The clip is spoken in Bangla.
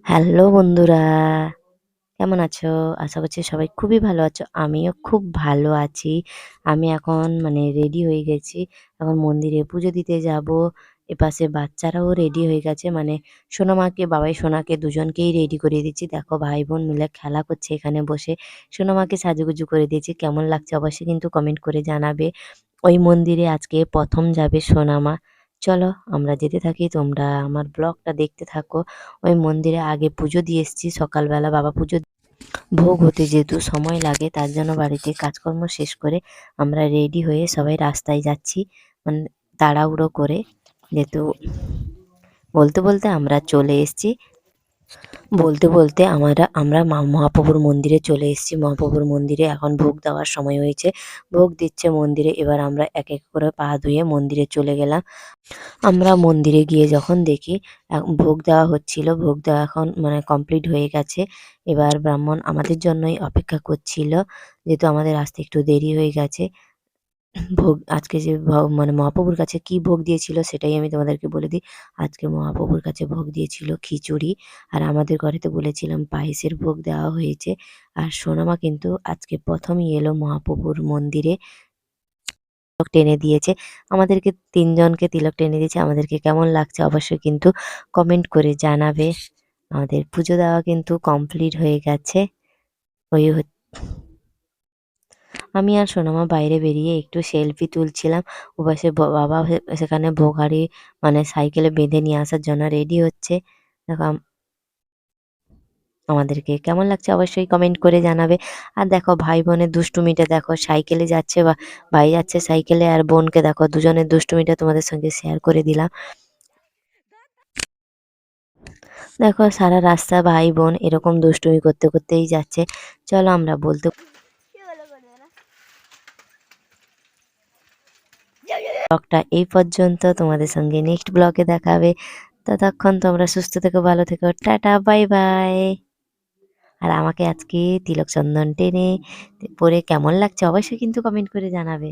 হ্যালো বন্ধুরা, কেমন আছো? আশা করছি সবাই খুবই ভালো আছো। আমিও খুব ভালো আছি। আমি এখন রেডি হয়ে গেছি। এখন মন্দিরে পুজো দিতে যাবো। এপাশে বাচ্চারাও রেডি হয়ে গেছে। সোনামাকে, বাবাই সোনাকে দুজনকেই রেডি করিয়ে দিচ্ছি। দেখো ভাই-বোন মিলে খেলা করছে এখানে বসে। সোনামাকে সাজুগুজু করে দিয়েছি। কেমন লাগছে অবশ্যই কিন্তু কমেন্ট করে জানাবে। ওই মন্দিরে আজকে ১ম যাবে সোনামা। চলো আমরা যেতে থাকি, তোমরা আমার ব্লগটা দেখতে থাকো। ওই মন্দিরে আগে পুজো দিয়ে এসেছি সকালবেলা, বাবা পুজো ভোগ হতে যেহেতু সময় লাগে তার জন্য বাড়িতে কাজকর্ম শেষ করে আমরা রেডি হয়ে সবাই রাস্তায় যাচ্ছি, মানে তাড়াহুড়ো করে। যেহেতু বলতে বলতে আমরা চলে এসেছি। বলতে আমরা মহাপ্রভুর মন্দিরে চলে এসেছি। মহাপ্রভুর মন্দিরে এখন ভোগ দেওয়ার সময় হয়েছে। ভোগ দিচ্ছে মন্দিরে। এবার আমরা এক এক করে পা ধুয়ে মন্দিরে চলে গেলাম। আমরা মন্দিরে গিয়ে যখন দেখি ভোগ দেওয়া হচ্ছিল, ভোগ দেওয়া এখন কমপ্লিট হয়ে গেছে। এবার ব্রাহ্মণ আমাদের জন্যই অপেক্ষা করছিল। যেহেতু আমাদের আসতে একটু দেরি হয়ে গেছে। ভোগ আজকে যে মহাপ্রভুর কাছে কি ভোগ দিয়েছিল সেটাই আমি তোমাদেরকে বলে দিই। আজকে মহাপ্রভুর কাছে ভোগ দিয়েছিল খিচুড়ি, আর আমাদের ঘরেতে বলেছিলাম পায়েসের ভোগ দেওয়া হয়েছে। আর সোনামা কিন্তু আজকে ১ম-ই এলো মহাপ্রভুর মন্দিরে। তিলক টেনে দিয়েছে। আমাদেরকে ৩ জনকে তিলক টেনে দিয়েছে। আমাদেরকে কেমন লাগছে অবশ্যই কিন্তু কমেন্ট করে জানাবে। আমাদের পুজো দেওয়া কিন্তু কমপ্লিট হয়ে গেছে। ওই হ আমি আর সোনামা বাইরে বেরিয়ে একটু সেলফি তুলছিলাম। ওপাশে বাবা সেখানে ভোগাড়ি সাইকেলে বেঁধে নিয়ে আসার জন্য রেডি হচ্ছে। দেখো আমাদেরকে কেমন লাগছে অবশ্যই কমেন্ট করে জানাবে। আর দেখো ভাই বোনের দুষ্টুমিটা দেখো, সাইকেলে যাচ্ছে বা ভাই যাচ্ছে সাইকেলে, আর বোনকে দেখো, দুজনের দুষ্টুমিটা তোমাদের সঙ্গে শেয়ার করে দিলাম। দেখো সারা রাস্তা ভাই বোন এরকম দুষ্টুমি করতে করতেই যাচ্ছে। চলো আমরা বলতে ব্লগটা এই পর্যন্ত, তোমাদের সঙ্গে নেক্সট ব্লগে দেখাবে। ততক্ষণ তোমরা সুস্থ থেকো, ভালো থেকো, টাটা বাই বাই। আর আমাকে আজকে তিলক চন্দন টেনে পরে কেমন লাগছে অবশ্যই কিন্তু কমেন্ট করে জানাবে।